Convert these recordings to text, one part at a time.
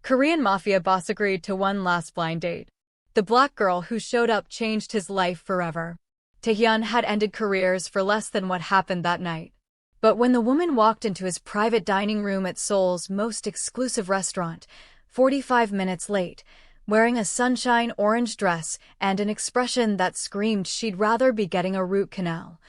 Korean Mafia boss agreed to one last blind date. The black girl who showed up changed his life forever. Taehyun had ended careers for less than what happened that night. But when the woman walked into his private dining room at Seoul's most exclusive restaurant, 45 minutes late, wearing a sunshine orange dress and an expression that screamed she'd rather be getting a root canal,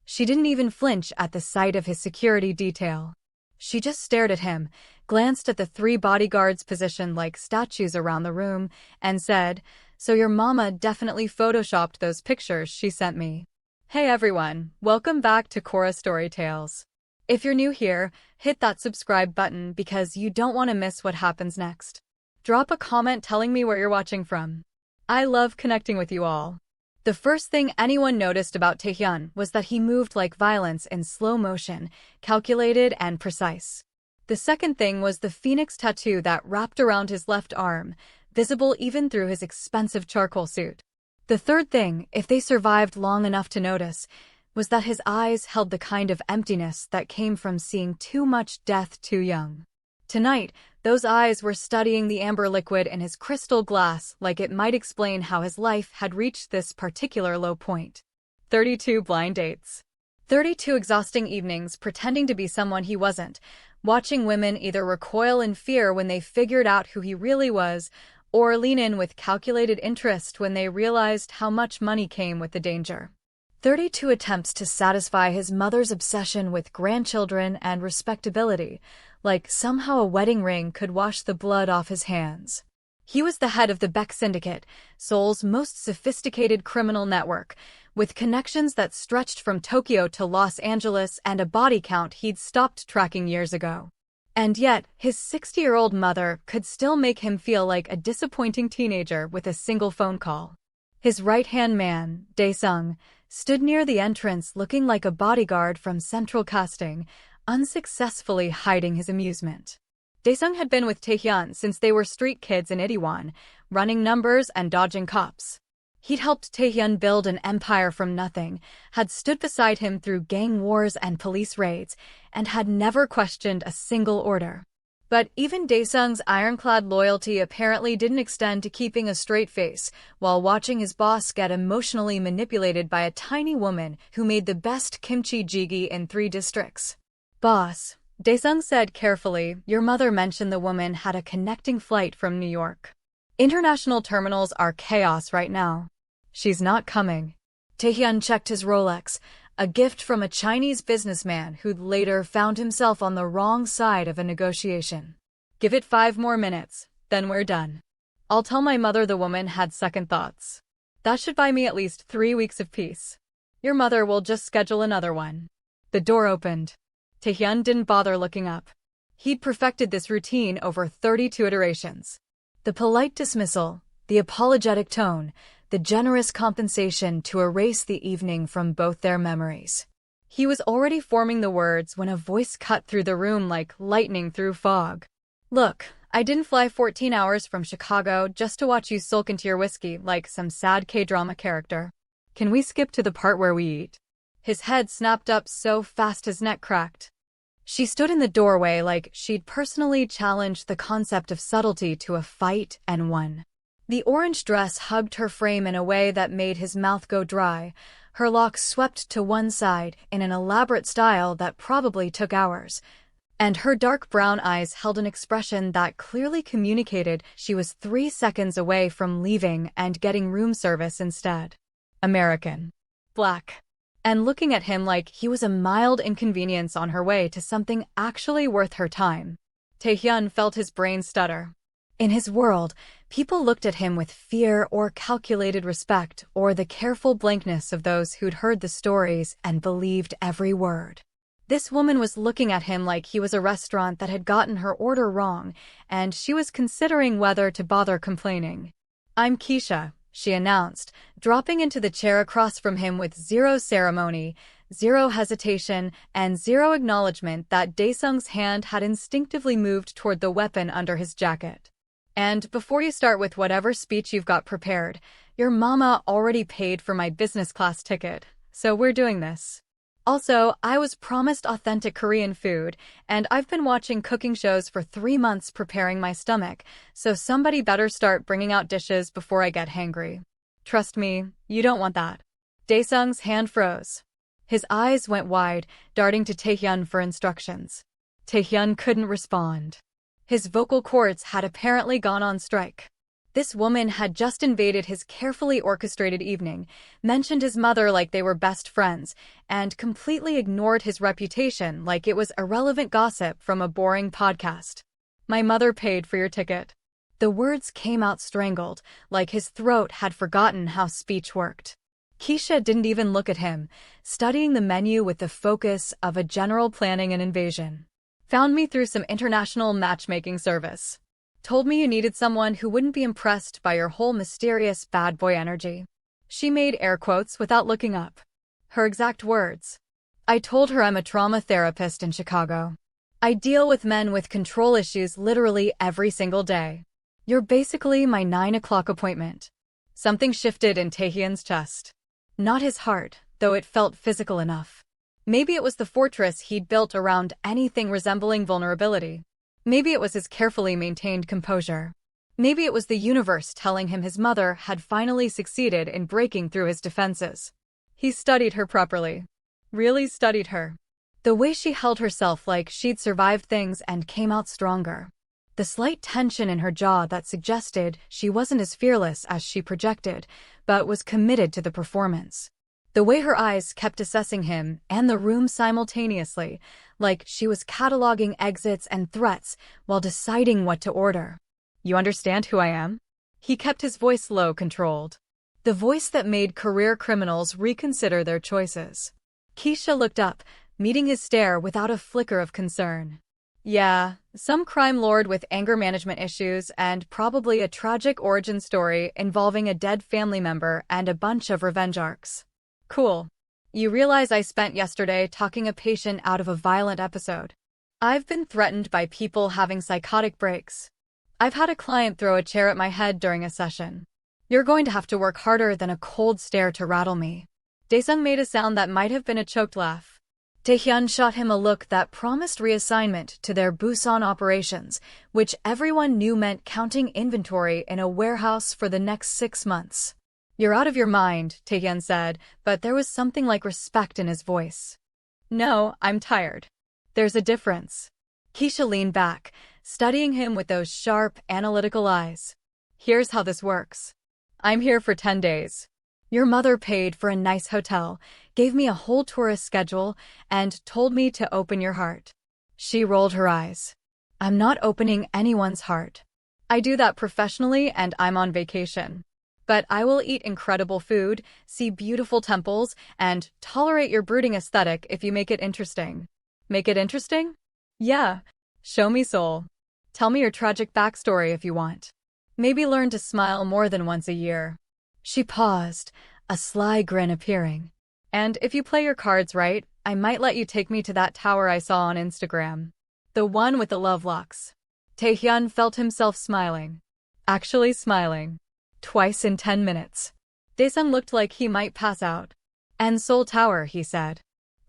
she didn't even flinch at the sight of his security detail. She just stared at him, glanced at the 3 bodyguards positioned like statues around the room, and said, "So your mama definitely photoshopped those pictures she sent me." Hey everyone, welcome back to Korra Story Tales. If you're new here, hit that subscribe button because you don't want to miss what happens next. Drop a comment telling me where you're watching from. I love connecting with you all. The first thing anyone noticed about Taehyun was that he moved like violence in slow motion, calculated and precise. The second thing was the phoenix tattoo that wrapped around his left arm, visible even through his expensive charcoal suit. The third thing, if they survived long enough to notice, was that his eyes held the kind of emptiness that came from seeing too much death too young. Tonight, those eyes were studying the amber liquid in his crystal glass like it might explain how his life had reached this particular low point. 32 blind dates. 32 exhausting evenings pretending to be someone he wasn't, watching women either recoil in fear when they figured out who he really was, or lean in with calculated interest when they realized how much money came with the danger. 32 attempts to satisfy his mother's obsession with grandchildren and respectability, like somehow a wedding ring could wash the blood off his hands. He was the head of the Beck Syndicate, Seoul's most sophisticated criminal network, with connections that stretched from Tokyo to Los Angeles and a body count he'd stopped tracking years ago. And yet, his 60-year-old mother could still make him feel like a disappointing teenager with a single phone call. His right-hand man, Dae-sung, stood near the entrance looking like a bodyguard from Central Casting, unsuccessfully hiding his amusement. Dae-sung had been with Taehyun since they were street kids in Itaewon, running numbers and dodging cops. He'd helped Taehyun build an empire from nothing, had stood beside him through gang wars and police raids, and had never questioned a single order. But even Dae-sung's ironclad loyalty apparently didn't extend to keeping a straight face while watching his boss get emotionally manipulated by a tiny woman who made the best kimchi jjigae in 3 districts. "Boss," Dae-sung said carefully, "your mother mentioned the woman had a connecting flight from New York. International terminals are chaos right now. She's not coming." Taehyun checked his Rolex, a gift from a Chinese businessman who'd later found himself on the wrong side of a negotiation. "Give it 5 more minutes, then we're done. I'll tell my mother the woman had second thoughts. That should buy me at least 3 weeks of peace. Your mother will just schedule another one." The door opened. Taehyun didn't bother looking up. He'd perfected this routine over 32 iterations. The polite dismissal, the apologetic tone, the generous compensation to erase the evening from both their memories. He was already forming the words when a voice cut through the room like lightning through fog. "Look, I didn't fly 14 hours from Chicago just to watch you sulk into your whiskey like some sad K-drama character. Can we skip to the part where we eat?" His head snapped up so fast his neck cracked. She stood in the doorway like she'd personally challenged the concept of subtlety to a fight and won. The orange dress hugged her frame in a way that made his mouth go dry, her locks swept to one side in an elaborate style that probably took hours, and her dark brown eyes held an expression that clearly communicated she was 3 seconds away from leaving and getting room service instead. American. Black. And looking at him like he was a mild inconvenience on her way to something actually worth her time. Taehyun felt his brain stutter. In his world, people looked at him with fear or calculated respect or the careful blankness of those who'd heard the stories and believed every word. This woman was looking at him like he was a restaurant that had gotten her order wrong, and she was considering whether to bother complaining. "I'm Keisha," she announced, dropping into the chair across from him with zero ceremony, zero hesitation, and zero acknowledgement that Dae-sung's hand had instinctively moved toward the weapon under his jacket. "And before you start with whatever speech you've got prepared, your mama already paid for my business class ticket, so we're doing this." Also, I was promised authentic Korean food, and I've been watching cooking shows for 3 months preparing my stomach, so somebody better start bringing out dishes before I get hangry. Trust me, you don't want that. Daesung's hand froze. His eyes went wide, darting to Taehyun for instructions. Taehyun couldn't respond. His vocal cords had apparently gone on strike. This woman had just invaded his carefully orchestrated evening, mentioned his mother like they were best friends, and completely ignored his reputation like it was irrelevant gossip from a boring podcast. My mother paid for your ticket. The words came out strangled, like his throat had forgotten how speech worked. Keisha didn't even look at him, studying the menu with the focus of a general planning an invasion. Found me through some international matchmaking service. Told me you needed someone who wouldn't be impressed by your whole mysterious bad boy energy. She made air quotes without looking up. Her exact words. I told her I'm a trauma therapist in Chicago. I deal with men with control issues literally every single day. You're basically my 9 o'clock appointment. Something shifted in Taehyun's chest. Not his heart, though it felt physical enough. Maybe it was the fortress he'd built around anything resembling vulnerability. Maybe it was his carefully maintained composure. Maybe it was the universe telling him his mother had finally succeeded in breaking through his defenses. He studied her properly. Really studied her. The way she held herself like she'd survived things and came out stronger. The slight tension in her jaw that suggested she wasn't as fearless as she projected, but was committed to the performance. The way her eyes kept assessing him and the room simultaneously, like she was cataloging exits and threats while deciding what to order. You understand who I am? He kept his voice low, controlled. The voice that made career criminals reconsider their choices. Keisha looked up, meeting his stare without a flicker of concern. Yeah, some crime lord with anger management issues and probably a tragic origin story involving a dead family member and a bunch of revenge arcs. Cool. You realize I spent yesterday talking a patient out of a violent episode. I've been threatened by people having psychotic breaks. I've had a client throw a chair at my head during a session. You're going to have to work harder than a cold stare to rattle me. Daesung made a sound that might have been a choked laugh. Taehyun shot him a look that promised reassignment to their Busan operations, which everyone knew meant counting inventory in a warehouse for the next 6 months. You're out of your mind, Taehyun said, but there was something like respect in his voice. No, I'm tired. There's a difference. Keisha leaned back, studying him with those sharp, analytical eyes. Here's how this works. I'm here for 10 days. Your mother paid for a nice hotel, gave me a whole tourist schedule, and told me to open your heart. She rolled her eyes. I'm not opening anyone's heart. I do that professionally and I'm on vacation. But I will eat incredible food, see beautiful temples, and tolerate your brooding aesthetic if you make it interesting. Make it interesting? Yeah. Show me Seoul. Tell me your tragic backstory if you want. Maybe learn to smile more than once a year. She paused, a sly grin appearing. And if you play your cards right, I might let you take me to that tower I saw on Instagram. The one with the love locks. Taehyun felt himself smiling. Actually smiling. Twice in 10 minutes. Daesung looked like he might pass out. And Seoul Tower, he said.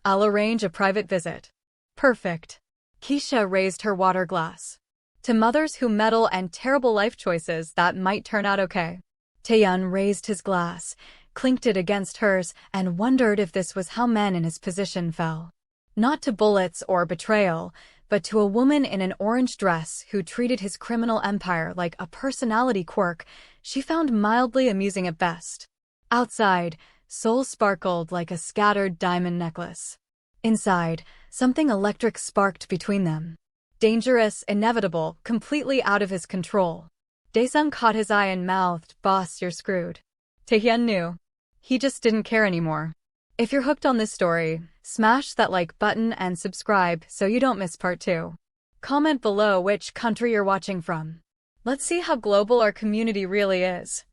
I'll arrange a private visit. Perfect. Keisha raised her water glass. To mothers who meddle and terrible life choices that might turn out okay. Taehyun raised his glass, clinked it against hers, and wondered if this was how men in his position fell. Not to bullets or betrayal, but to a woman in an orange dress who treated his criminal empire like a personality quirk she found mildly amusing at best. Outside, Seoul sparkled like a scattered diamond necklace. Inside, something electric sparked between them. Dangerous, inevitable, completely out of his control. Daesung caught his eye and mouthed, "Boss, you're screwed." Taehyun knew. He just didn't care anymore. If you're hooked on this story, smash that like button and subscribe so you don't miss part 2. Comment below which country you're watching from. Let's see how global our community really is.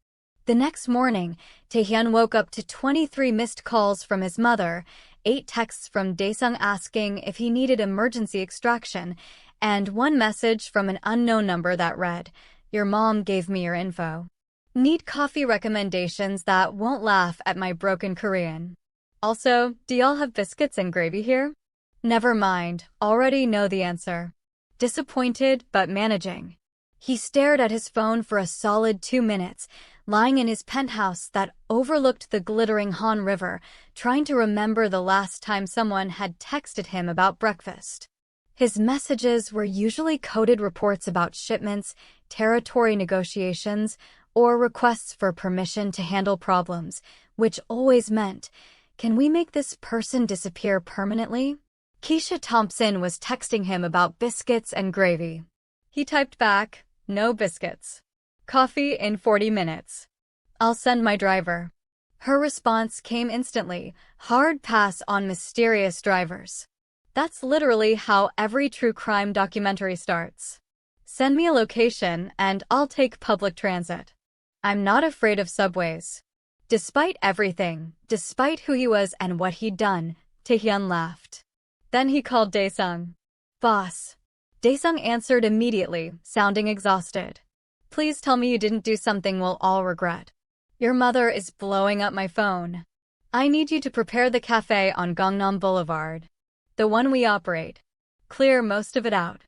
The next morning, Taehyun woke up to 23 missed calls from his mother, 8 texts from Daesung asking if he needed emergency extraction, and 1 message from an unknown number that read, "Your mom gave me your info. Need coffee recommendations that won't laugh at my broken Korean." Also, do y'all have biscuits and gravy here? Never mind, already know the answer. Disappointed but managing. He stared at his phone for a solid 2 minutes, lying in his penthouse that overlooked the glittering Han River, trying to remember the last time someone had texted him about breakfast. His messages were usually coded reports about shipments, territory negotiations, or requests for permission to handle problems, which always meant, "Can we make this person disappear permanently?" Keisha Thompson was texting him about biscuits and gravy. He typed back, "No biscuits. Coffee in 40 minutes. I'll send my driver." Her response came instantly, "Hard pass on mysterious drivers." That's literally how every true crime documentary starts. Send me a location and I'll take public transit. I'm not afraid of subways. Despite everything, despite who he was and what he'd done, Taehyun laughed. Then he called Daesung. "Boss." Daesung answered immediately, sounding exhausted. "Please tell me you didn't do something we'll all regret. Your mother is blowing up my phone. I need you to prepare the cafe on Gangnam Boulevard. The one we operate. Clear most of it out."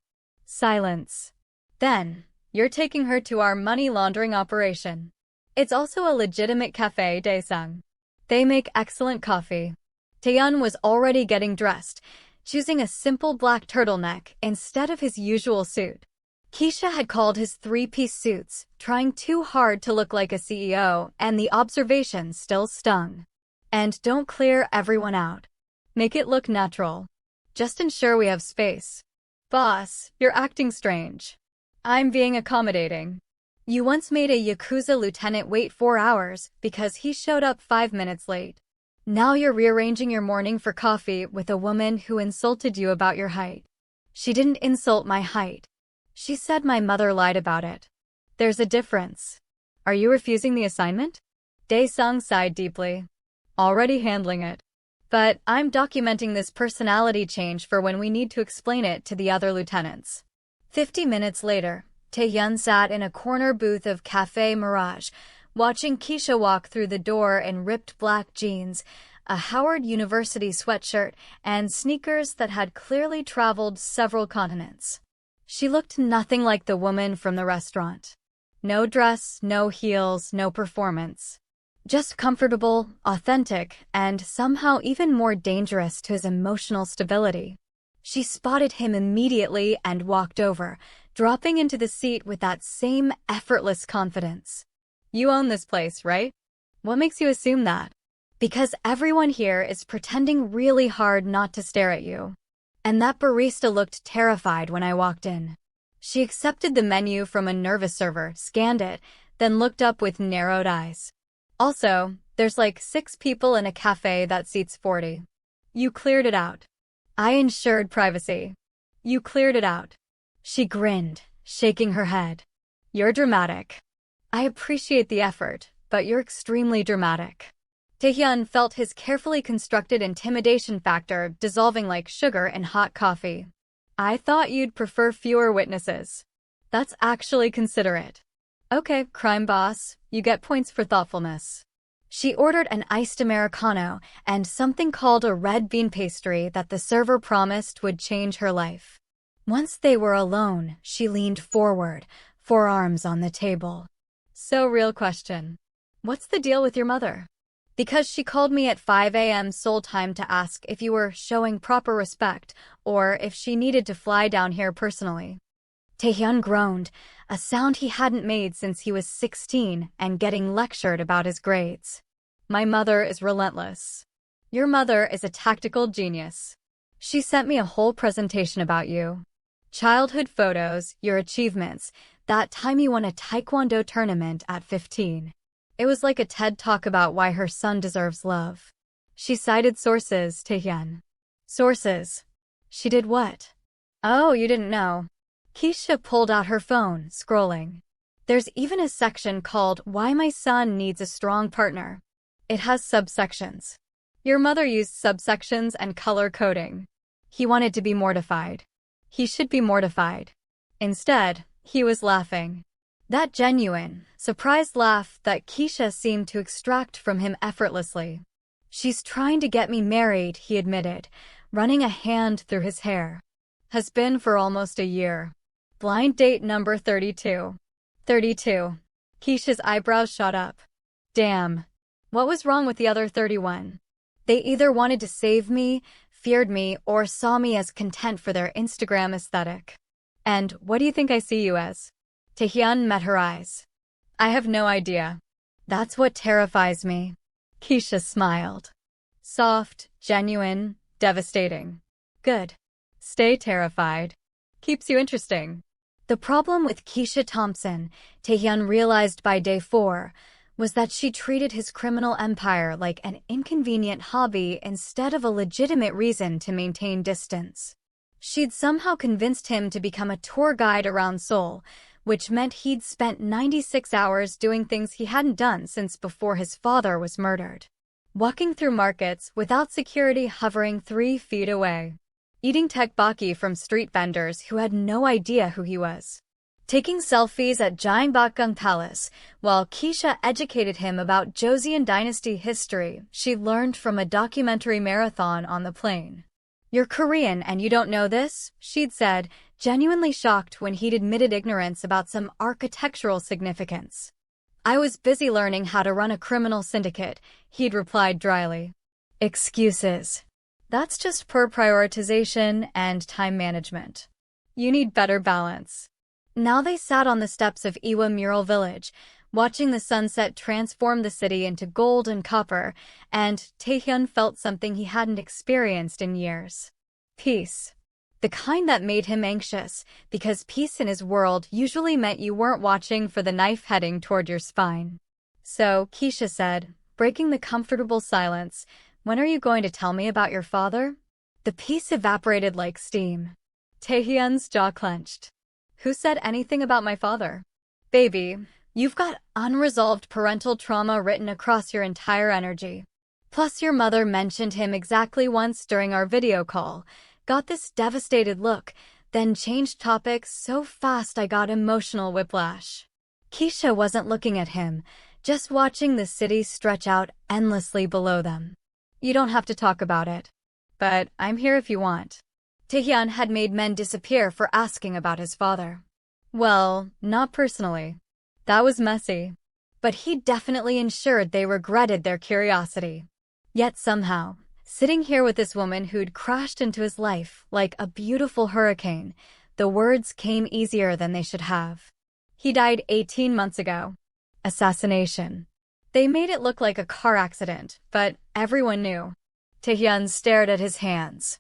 Silence. "Then, you're taking her to our money laundering operation. It's also a legitimate cafe, Daesung. They make excellent coffee." Taehyun was already getting dressed, choosing a simple black turtleneck instead of his usual suit. Keisha had called his 3-piece suits, trying too hard to look like a CEO, and the observation still stung. "And don't clear everyone out. Make it look natural. Just ensure we have space." "Boss, you're acting strange." "I'm being accommodating. You once made a Yakuza lieutenant wait 4 hours because he showed up 5 minutes late. Now you're rearranging your morning for coffee with a woman who insulted you about your height." "She didn't insult my height. She said my mother lied about it. There's a difference." "Are you refusing the assignment?" Daesung sighed deeply. "Already handling it. But I'm documenting this personality change for when we need to explain it to the other lieutenants." 50 minutes later, Taehyun sat in a corner booth of Café Mirage, watching Keisha walk through the door in ripped black jeans, a Howard University sweatshirt, and sneakers that had clearly traveled several continents. She looked nothing like the woman from the restaurant. No dress, no heels, no performance. Just comfortable, authentic, and somehow even more dangerous to his emotional stability. She spotted him immediately and walked over, dropping into the seat with that same effortless confidence. "You own this place, right? What makes you assume that?" "Because everyone here is pretending really hard not to stare at you." And that barista looked terrified when I walked in. She accepted the menu from a nervous server, scanned it, then looked up with narrowed eyes. "Also, there's like 6 people in a cafe that seats 40. You cleared it out." I ensured privacy. "You cleared it out." She grinned, shaking her head. "You're dramatic." "I appreciate the effort, but you're extremely dramatic." Taehyun felt his carefully constructed intimidation factor dissolving like sugar in hot coffee. "I thought you'd prefer fewer witnesses." "That's actually considerate." "Okay, crime boss, you get points for thoughtfulness." She ordered an iced Americano and something called a red bean pastry that the server promised would change her life. Once they were alone, she leaned forward, forearms on the table. "So, real question. What's the deal with your mother?" "Because she called me at 5 a.m. Seoul time to ask if you were showing proper respect or if she needed to fly down here personally." Taehyun groaned, a sound he hadn't made since he was 16 and getting lectured about his grades. "My mother is relentless." "Your mother is a tactical genius. She sent me a whole presentation about you. Childhood photos, your achievements, that time you won a taekwondo tournament at 15. It was like a TED talk about why her son deserves love." She cited sources, Taehyun. "Sources? She did what?" "Oh, you didn't know." Keisha pulled out her phone, scrolling. "There's even a section called Why My Son Needs a Strong Partner. It has subsections. Your mother used subsections and color coding. He wanted to be mortified. He should be mortified. Instead, he was laughing. That genuine, surprised laugh that Keisha seemed to extract from him effortlessly. She's trying to get me married, he admitted, running a hand through his hair. Has been for almost a year. Blind date number 32. 32. Keisha's eyebrows shot up. Damn. What was wrong with the other 31? They either wanted to save me, feared me, or saw me as content for their Instagram aesthetic. And what do you think I see you as? Taehyun met her eyes. I have no idea. That's what terrifies me. Keisha smiled. Soft, genuine, devastating. Good. Stay terrified. Keeps you interesting. The problem with Keisha Thompson, Taehyun realized by day 4, was that she treated his criminal empire like an inconvenient hobby instead of a legitimate reason to maintain distance. She'd somehow convinced him to become a tour guide around Seoul, which meant he'd spent 96 hours doing things he hadn't done since before his father was murdered. Walking through markets without security hovering 3 feet away. Eating tteokbokki from street vendors who had no idea who he was. Taking selfies at Gyeongbokgung Palace, while Keisha educated him about Joseon dynasty history she learned from a documentary marathon on the plane. You're Korean and you don't know this? She'd said, genuinely shocked when he'd admitted ignorance about some architectural significance. I was busy learning how to run a criminal syndicate, he'd replied dryly. Excuses. That's just poor prioritization and time management. You need better balance. Now they sat on the steps of Iwa Mural Village, watching the sunset transform the city into gold and copper, and Taehyun felt something he hadn't experienced in years. Peace. The kind that made him anxious, because peace in his world usually meant you weren't watching for the knife heading toward your spine. So, Keisha said, breaking the comfortable silence, when are you going to tell me about your father? The peace evaporated like steam. Taehyun's jaw clenched. Who said anything about my father? Baby, you've got unresolved parental trauma written across your entire energy. Plus your mother mentioned him exactly once during our video call, got this devastated look, then changed topics so fast I got emotional whiplash. Keisha wasn't looking at him, just watching the city stretch out endlessly below them. You don't have to talk about it. But I'm here if you want. Taehyun had made men disappear for asking about his father. Well, not personally. That was messy. But he definitely ensured they regretted their curiosity. Yet somehow, sitting here with this woman who'd crashed into his life like a beautiful hurricane, the words came easier than they should have. He died 18 months ago. Assassination. They made it look like a car accident, but everyone knew. Taehyun stared at his hands.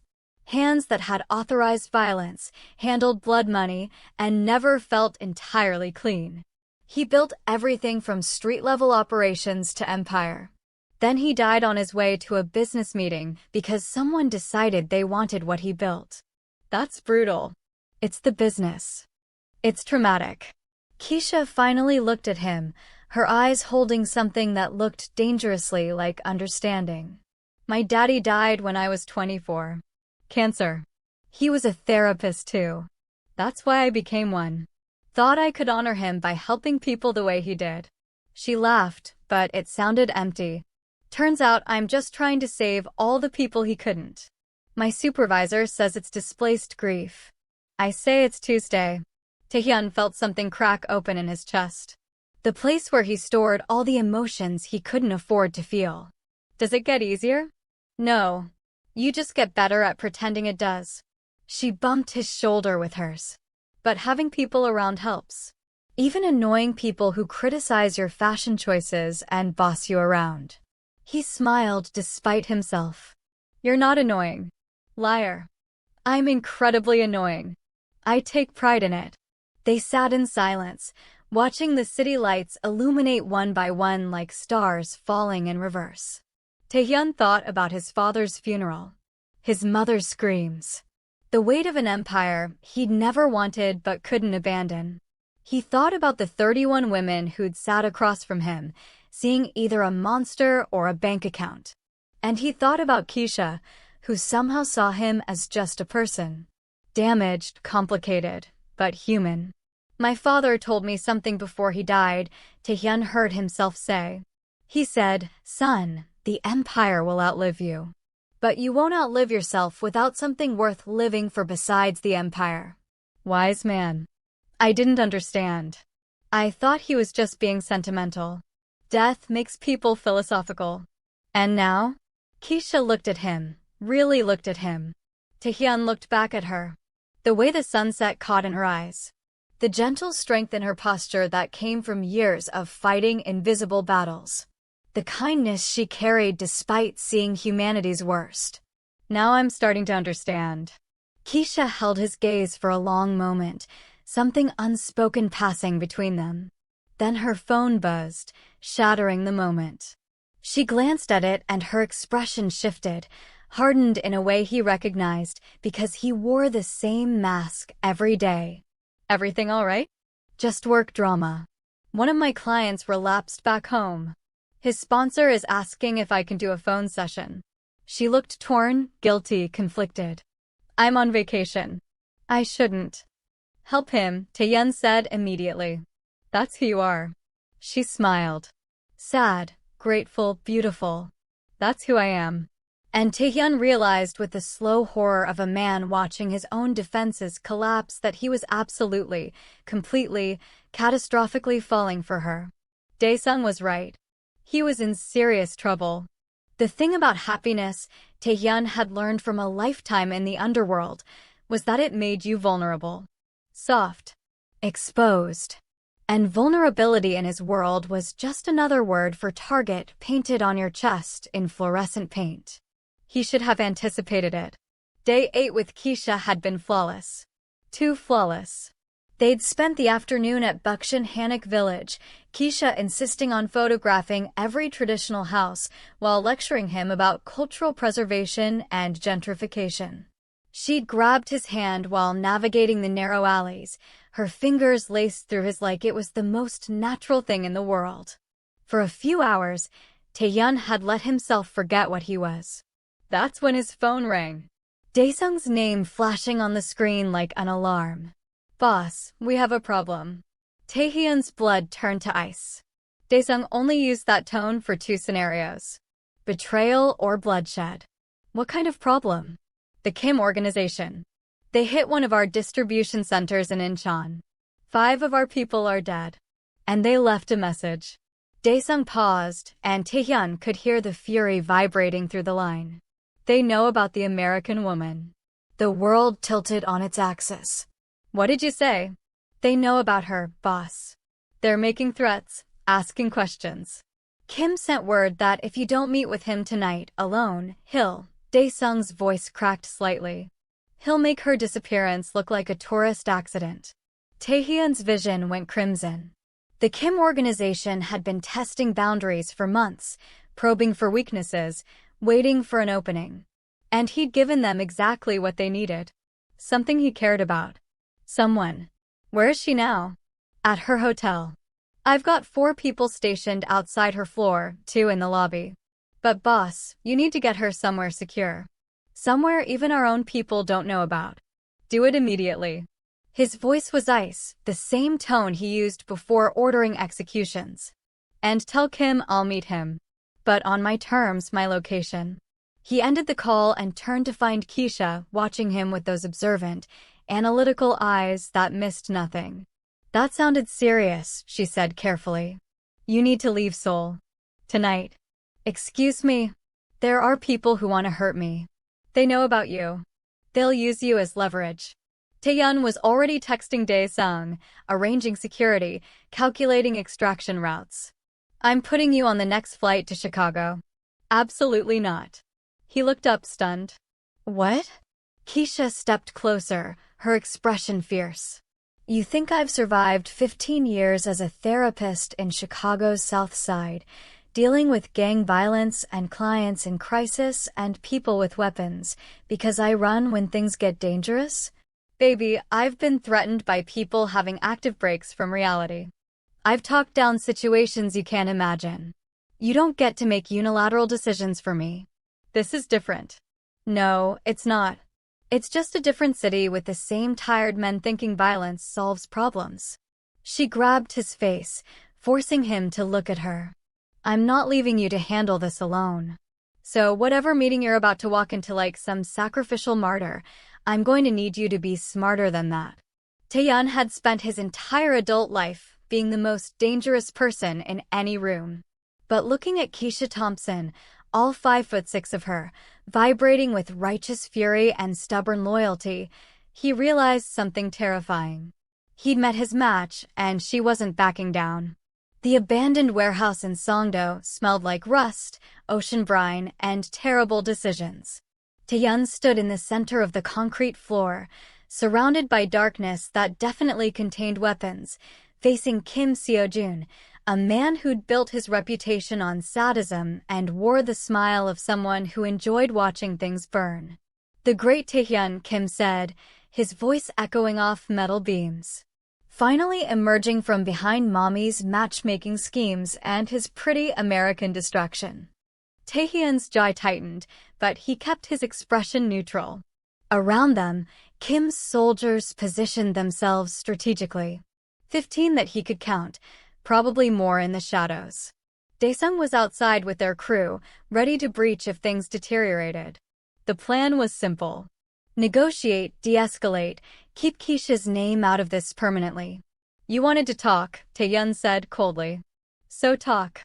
Hands that had authorized violence, handled blood money, and never felt entirely clean. He built everything from street-level operations to empire. Then he died on his way to a business meeting because someone decided they wanted what he built. That's brutal. It's the business. It's traumatic. Keisha finally looked at him, her eyes holding something that looked dangerously like understanding. My daddy died when I was 24. Cancer. He was a therapist too. That's why I became one. Thought I could honor him by helping people the way he did. She laughed, but it sounded empty. Turns out I'm just trying to save all the people he couldn't. My supervisor says it's displaced grief. I say it's Tuesday. Taehyun felt something crack open in his chest. The place where he stored all the emotions he couldn't afford to feel. Does it get easier? No. You just get better at pretending it does. She bumped his shoulder with hers. But having people around helps. Even annoying people who criticize your fashion choices and boss you around. He smiled despite himself. You're not annoying. Liar. I'm incredibly annoying. I take pride in it. They sat in silence, watching the city lights illuminate one by one like stars falling in reverse. Taehyun thought about his father's funeral. His mother's screams. The weight of an empire he'd never wanted but couldn't abandon. He thought about the 31 women who'd sat across from him, seeing either a monster or a bank account. And he thought about Keisha, who somehow saw him as just a person. Damaged, complicated, but human. My father told me something before he died, Taehyun heard himself say. He said, "Son, The empire will outlive you. But you won't outlive yourself without something worth living for besides the empire. Wise man. I didn't understand. I thought he was just being sentimental. Death makes people philosophical. And now? Keisha looked at him, really looked at him. Taehyun looked back at her. The way the sunset caught in her eyes. The gentle strength in her posture that came from years of fighting invisible battles. The kindness she carried despite seeing humanity's worst. Now I'm starting to understand. Keisha held his gaze for a long moment, something unspoken passing between them. Then her phone buzzed, shattering the moment. She glanced at it and her expression shifted, hardened in a way he recognized because he wore the same mask every day. Everything all right? Just work drama. One of my clients relapsed back home. His sponsor is asking if I can do a phone session. She looked torn, guilty, conflicted. I'm on vacation. I shouldn't. Help him, Taehyun said immediately. That's who you are. She smiled. Sad, grateful, beautiful. That's who I am. And Taehyun realized with the slow horror of a man watching his own defenses collapse that he was absolutely, completely, catastrophically falling for her. Daesung was right. He was in serious trouble. The thing about happiness Taehyun had learned from a lifetime in the underworld was that it made you vulnerable. Soft. Exposed. And vulnerability in his world was just another word for target painted on your chest in fluorescent paint. He should have anticipated it. Day 8 with Keisha had been flawless. Too flawless. They'd spent the afternoon at Bukshan Hanok village, Keisha insisting on photographing every traditional house while lecturing him about cultural preservation and gentrification. She'd grabbed his hand while navigating the narrow alleys, her fingers laced through his like it was the most natural thing in the world. For a few hours, Taehyun had let himself forget what he was. That's when his phone rang. Daesung's name flashing on the screen like an alarm. Boss, we have a problem. Taehyun's blood turned to ice. Daesung only used that tone for 2 scenarios. Betrayal or bloodshed. What kind of problem? The Kim organization. They hit one of our distribution centers in Incheon. 5 of our people are dead. And they left a message. Daesung paused, and Taehyun could hear the fury vibrating through the line. They know about the American woman. The world tilted on its axis. What did you say? They know about her, boss. They're making threats, asking questions. Kim sent word that if you don't meet with him tonight, alone, Daesung's voice cracked slightly. He'll make her disappearance look like a tourist accident. Taehyun's vision went crimson. The Kim organization had been testing boundaries for months, probing for weaknesses, waiting for an opening. And he'd given them exactly what they needed. Something he cared about. Someone. Where is she now? At her hotel. I've got 4 people stationed outside her floor, 2 in the lobby. But boss, you need to get her somewhere secure. Somewhere even our own people don't know about. Do it immediately. His voice was ice, the same tone he used before ordering executions. And tell Kim I'll meet him. But on my terms, my location. He ended the call and turned to find Keisha watching him with those observant, analytical eyes that missed nothing. That sounded serious, she said carefully. You need to leave Seoul. Tonight. Excuse me. There are people who want to hurt me. They know about you. They'll use you as leverage. Taehyun was already texting Daesung, arranging security, calculating extraction routes. I'm putting you on the next flight to Chicago. Absolutely not. He looked up stunned. What? Keisha stepped closer, her expression fierce. You think I've survived 15 years as a therapist in Chicago's South Side, dealing with gang violence and clients in crisis and people with weapons, because I run when things get dangerous? Baby, I've been threatened by people having active breaks from reality. I've talked down situations you can't imagine. You don't get to make unilateral decisions for me. This is different. No, it's not. It's just a different city with the same tired men thinking violence solves problems. She grabbed his face, forcing him to look at her. I'm not leaving you to handle this alone. So whatever meeting you're about to walk into like some sacrificial martyr, I'm going to need you to be smarter than that. Taehyun had spent his entire adult life being the most dangerous person in any room. But looking at Keisha Thompson, all 5'6" of her, vibrating with righteous fury and stubborn loyalty, he realized something terrifying. He'd met his match, and she wasn't backing down. The abandoned warehouse in Songdo smelled like rust, ocean brine, and terrible decisions. Taehyun stood in the center of the concrete floor, surrounded by darkness that definitely contained weapons, facing Kim Seo-jun, a man who'd built his reputation on sadism and wore the smile of someone who enjoyed watching things burn. "The great Taehyun," Kim said, his voice echoing off metal beams. Finally emerging from behind Mommy's matchmaking schemes and his pretty American distraction. Taehyun's jaw tightened, but he kept his expression neutral. Around them, Kim's soldiers positioned themselves strategically. 15 that he could count, probably more in the shadows. Daesung was outside with their crew, ready to breach if things deteriorated. The plan was simple. Negotiate, de-escalate, keep Keisha's name out of this permanently. "You wanted to talk," Taehyun said coldly. "So talk.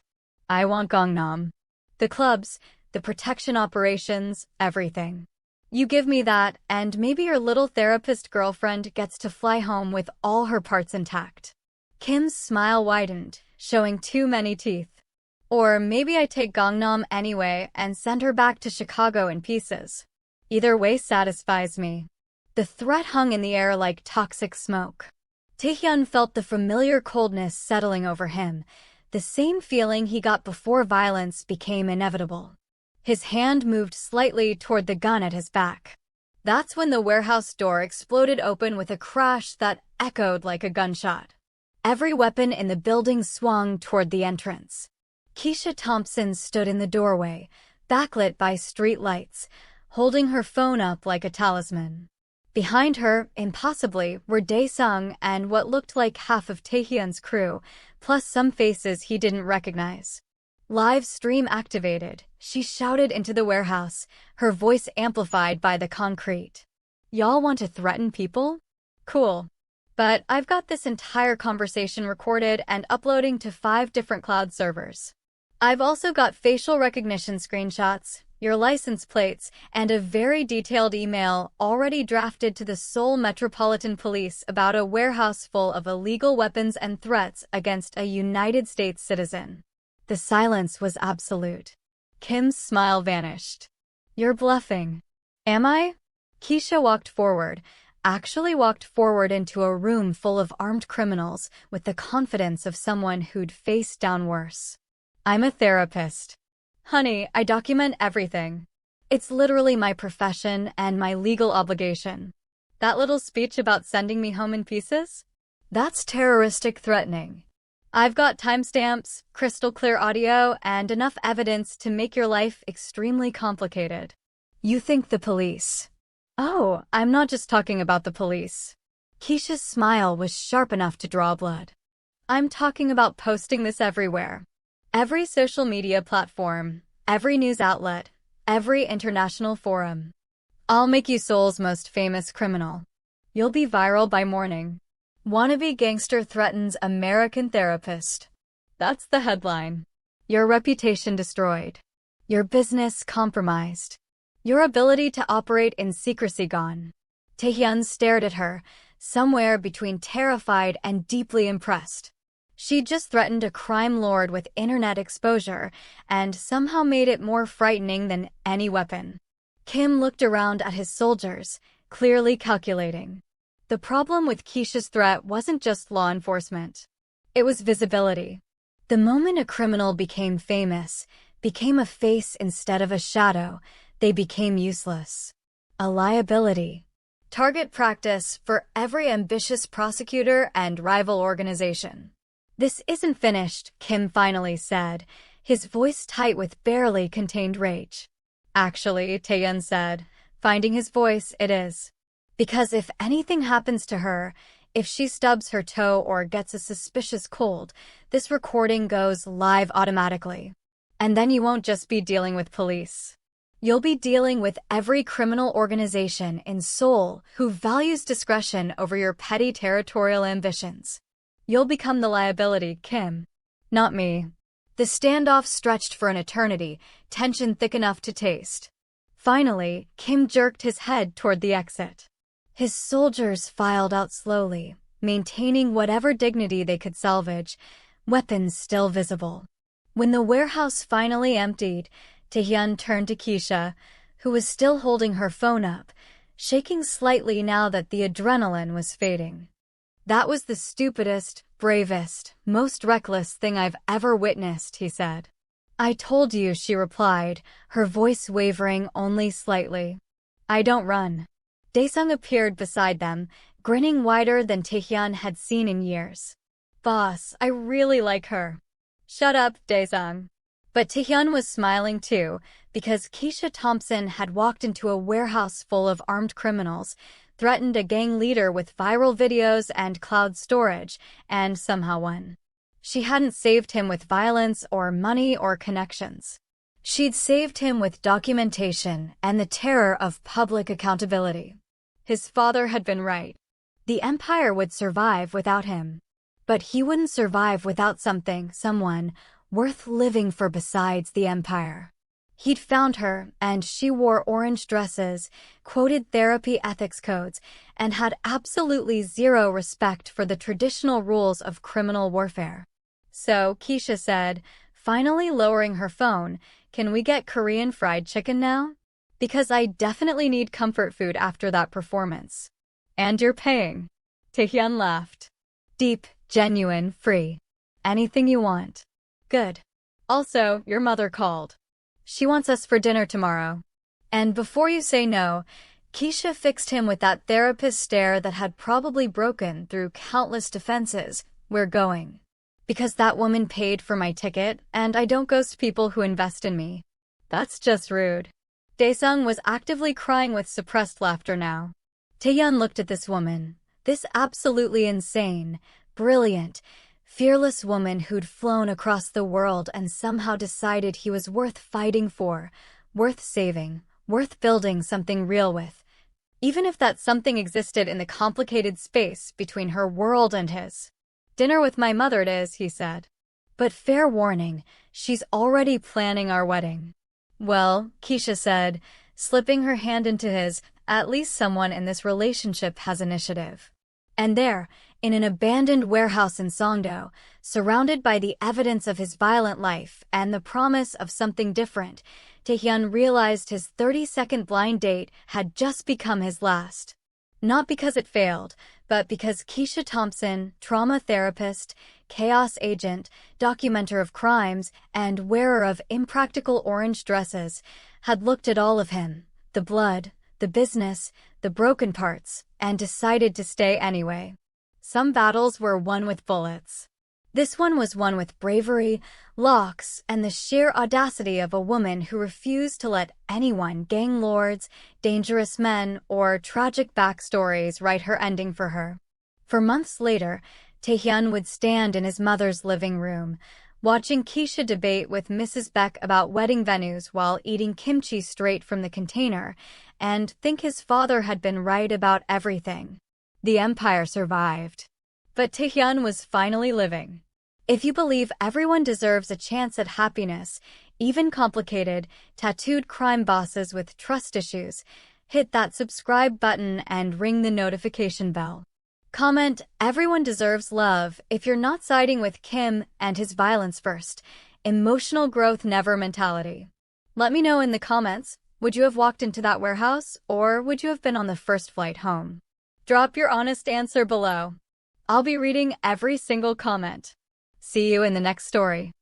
I want Gangnam. The clubs, the protection operations, everything. You give me that, and maybe your little therapist girlfriend gets to fly home with all her parts intact." Kim's smile widened, showing too many teeth. "Or maybe I take Gangnam anyway and send her back to Chicago in pieces. Either way satisfies me." The threat hung in the air like toxic smoke. Taehyun felt the familiar coldness settling over him, the same feeling he got before violence became inevitable. His hand moved slightly toward the gun at his back. That's when the warehouse door exploded open with a crash that echoed like a gunshot. Every weapon in the building swung toward the entrance. Keisha Thompson stood in the doorway, backlit by street lights, holding her phone up like a talisman. Behind her, impossibly, were Daesung and what looked like half of Taehyun's crew, plus some faces he didn't recognize. Live stream activated, she shouted into the warehouse, her voice amplified by the concrete. "Y'all want to threaten people? Cool. But I've got this entire conversation recorded and uploading to 5 different cloud servers. I've also got facial recognition screenshots, your license plates, and a very detailed email already drafted to the Seoul Metropolitan Police about a warehouse full of illegal weapons and threats against a United States citizen." The silence was absolute. Kim's smile vanished. "You're bluffing." "Am I?" Keisha walked forward into a room full of armed criminals with the confidence of someone who'd faced down worse. "I'm a therapist. Honey, I document everything. It's literally my profession and my legal obligation. That little speech about sending me home in pieces? That's terroristic threatening. I've got timestamps, crystal clear audio, and enough evidence to make your life extremely complicated." "You think the police?" "Oh, I'm not just talking about the police." Keisha's smile was sharp enough to draw blood. "I'm talking about posting this everywhere. Every social media platform, every news outlet, every international forum. I'll make you Seoul's most famous criminal. You'll be viral by morning. Wannabe gangster threatens American therapist." That's the headline. Your reputation destroyed. Your business compromised. Your ability to operate in secrecy gone. Taehyun stared at her, somewhere between terrified and deeply impressed. She'd just threatened a crime lord with internet exposure and somehow made it more frightening than any weapon. Kim looked around at his soldiers, clearly calculating. The problem with Keisha's threat wasn't just law enforcement. It was visibility. The moment a criminal became famous, became a face instead of a shadow, they became useless. A liability. Target practice for every ambitious prosecutor and rival organization. "This isn't finished," Kim finally said, his voice tight with barely contained rage. "Actually," Taehyun said, finding his voice, "it is. Because if anything happens to her, If she stubs her toe or gets a suspicious cold, this recording goes live automatically. And then you won't just be dealing with police. You'll be dealing with every criminal organization in Seoul who values discretion over your petty territorial ambitions. You'll become the liability, Kim. Not me. The standoff stretched for an eternity, tension thick enough to taste. Finally, Kim jerked his head toward the exit. His soldiers filed out slowly, maintaining whatever dignity they could salvage, weapons still visible. When the warehouse finally emptied, Taehyun turned to Keisha, who was still holding her phone up, shaking slightly now that the adrenaline was fading. "That was the stupidest, bravest, most reckless thing I've ever witnessed," he said. "I told you," she replied, her voice wavering only slightly. "I don't run." Daesung appeared beside them, grinning wider than Taehyun had seen in years. "Boss, I really like her." "Shut up, Daesung." But Taehyun was smiling too, because Keisha Thompson had walked into a warehouse full of armed criminals, threatened a gang leader with viral videos and cloud storage, and somehow won. She hadn't saved him with violence or money or connections. She'd saved him with documentation and the terror of public accountability. His father had been right. The empire would survive without him. But he wouldn't survive without someone, worth living for besides the empire. He'd found her, and she wore orange dresses, quoted therapy ethics codes, and had absolutely zero respect for the traditional rules of criminal warfare. "So," Keisha said, finally lowering her phone, "can we get Korean fried chicken now? Because I definitely need comfort food after that performance." "And you're paying." Taehyun laughed. "Deep, genuine, free. Anything you want." "Good. Also, your mother called. She wants us for dinner tomorrow." And before you say no, Keisha fixed him with that therapist stare that had probably broken through countless defenses. "We're going. Because that woman paid for my ticket, and I don't ghost people who invest in me." "That's just rude." Daesung was actively crying with suppressed laughter now. Taehyun looked at this woman, this absolutely insane, brilliant, fearless woman who'd flown across the world and somehow decided he was worth fighting for, worth saving, worth building something real with. Even if that something existed in the complicated space between her world and his. "Dinner with my mother it is," he said. "But fair warning, she's already planning our wedding." "Well," Keisha said, slipping her hand into his, "at least someone in this relationship has initiative." And there, in an abandoned warehouse in Songdo, surrounded by the evidence of his violent life and the promise of something different, Taehyun realized his 30-second blind date had just become his last. Not because it failed, but because Keisha Thompson, trauma therapist, chaos agent, documenter of crimes, and wearer of impractical orange dresses, had looked at all of him, the blood, the business, the broken parts, and decided to stay anyway. Some battles were won with bullets. This one was won with bravery, locks, and the sheer audacity of a woman who refused to let anyone, gang lords, dangerous men, or tragic backstories write her ending for her. For months later, Taehyun would stand in his mother's living room, watching Keisha debate with Mrs. Beck about wedding venues while eating kimchi straight from the container, and think his father had been right about everything. The empire survived. But Taehyun was finally living. If you believe everyone deserves a chance at happiness, even complicated, tattooed crime bosses with trust issues, hit that subscribe button and ring the notification bell. Comment, "Everyone deserves love," if you're not siding with Kim and his violence first. Emotional growth never mentality. Let me know in the comments, would you have walked into that warehouse, or would you have been on the first flight home? Drop your honest answer below. I'll be reading every single comment. See you in the next story.